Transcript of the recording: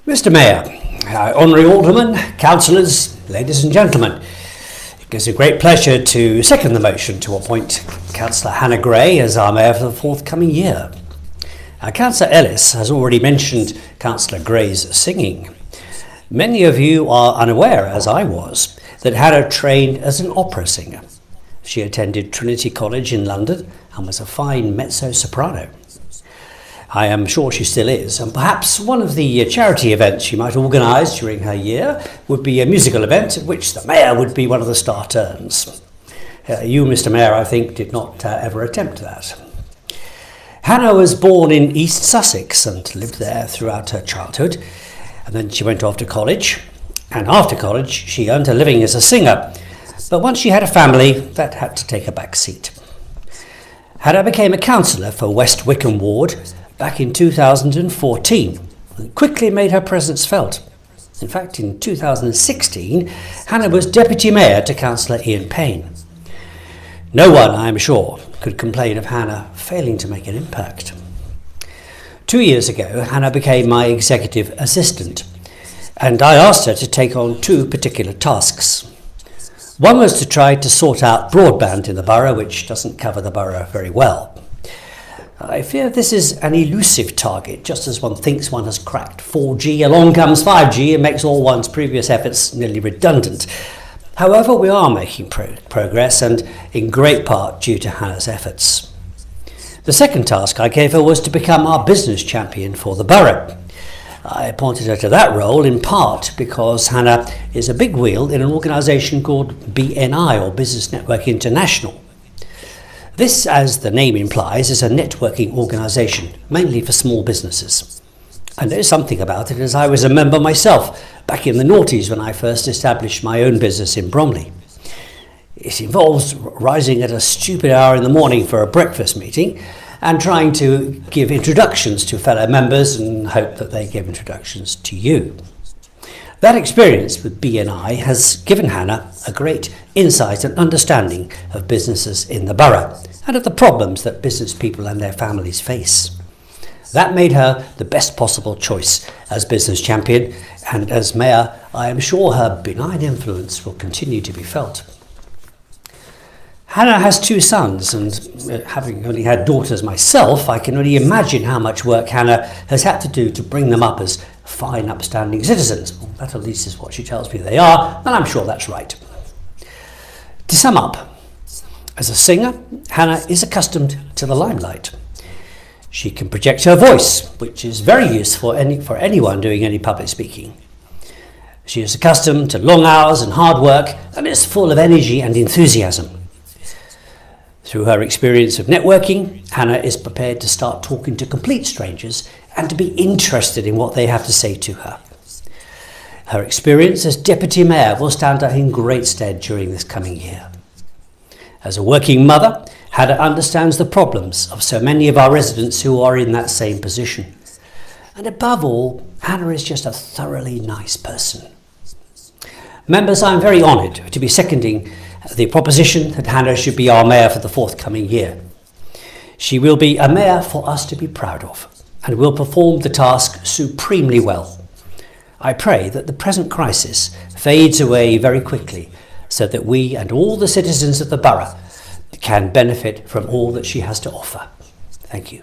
Mr Mayor, Honorary Aldermen, Councillors, ladies and gentlemen, it gives me great pleasure to second the motion to appoint Councillor Hannah Gray as our Mayor for the forthcoming year. Councillor Ellis has already mentioned Councillor Gray's singing. Many of you are unaware, as I was, that Hannah trained as an opera singer. She attended Trinity College in London and was a fine mezzo-soprano. I am sure she still is, and perhaps one of the charity events she might organise during her year would be a musical event at which the Mayor would be one of the star turns. You, Mr Mayor, I think, did not ever attempt that. Hannah was born in East Sussex and lived there throughout her childhood, and then she went off to college, and after college she earned her living as a singer, but once she had a family, that had to take a back seat. Hannah became a councillor for West Wickham Ward back in 2014 and quickly made her presence felt. In fact, in 2016, Hannah was Deputy Mayor to Councillor Ian Payne. No one, I am sure, could complain of Hannah failing to make an impact. 2 years ago, Hannah became my executive assistant, and I asked her to take on two particular tasks. One was to try to sort out broadband in the borough, which doesn't cover the borough very well. I fear this is an elusive target. Just as one thinks one has cracked 4G, along comes 5G and makes all one's previous efforts nearly redundant. However, we are making progress, and in great part due to Hannah's efforts. The second task I gave her was to become our business champion for the borough. I appointed her to that role in part because Hannah is a big wheel in an organisation called BNI, or Business Network International. This, as the name implies, is a networking organisation, mainly for small businesses. And there is something about it, as I was a member myself back in the noughties when I first established my own business in Bromley. It involves rising at a stupid hour in the morning for a breakfast meeting and trying to give introductions to fellow members and hope that they give introductions to you. That experience with BNI has given Hannah a great insight and understanding of businesses in the borough and of the problems that business people and their families face. That made her the best possible choice as business champion, and as Mayor, I am sure her benign influence will continue to be felt. Hannah has two sons, and having only had daughters myself, I can only imagine how much work Hannah has had to do to bring them up as fine, upstanding citizens. Well, that at least is what she tells me they are, and I'm sure that's right. To sum up, as a singer, Hannah is accustomed to the limelight. She can project her voice, which is very useful for anyone doing any public speaking. She is accustomed to long hours and hard work, and is full of energy and enthusiasm. Through her experience of networking, Hannah is prepared to start talking to complete strangers and to be interested in what they have to say to her. Her experience as Deputy Mayor will stand her in great stead during this coming year. As a working mother, Hannah understands the problems of so many of our residents who are in that same position. And above all, Hannah is just a thoroughly nice person. Members, I'm very honoured to be seconding the proposition that Hannah should be our Mayor for the forthcoming year. She will be a Mayor for us to be proud of and will perform the task supremely well. I pray that the present crisis fades away very quickly so that we and all the citizens of the borough can benefit from all that she has to offer. Thank you.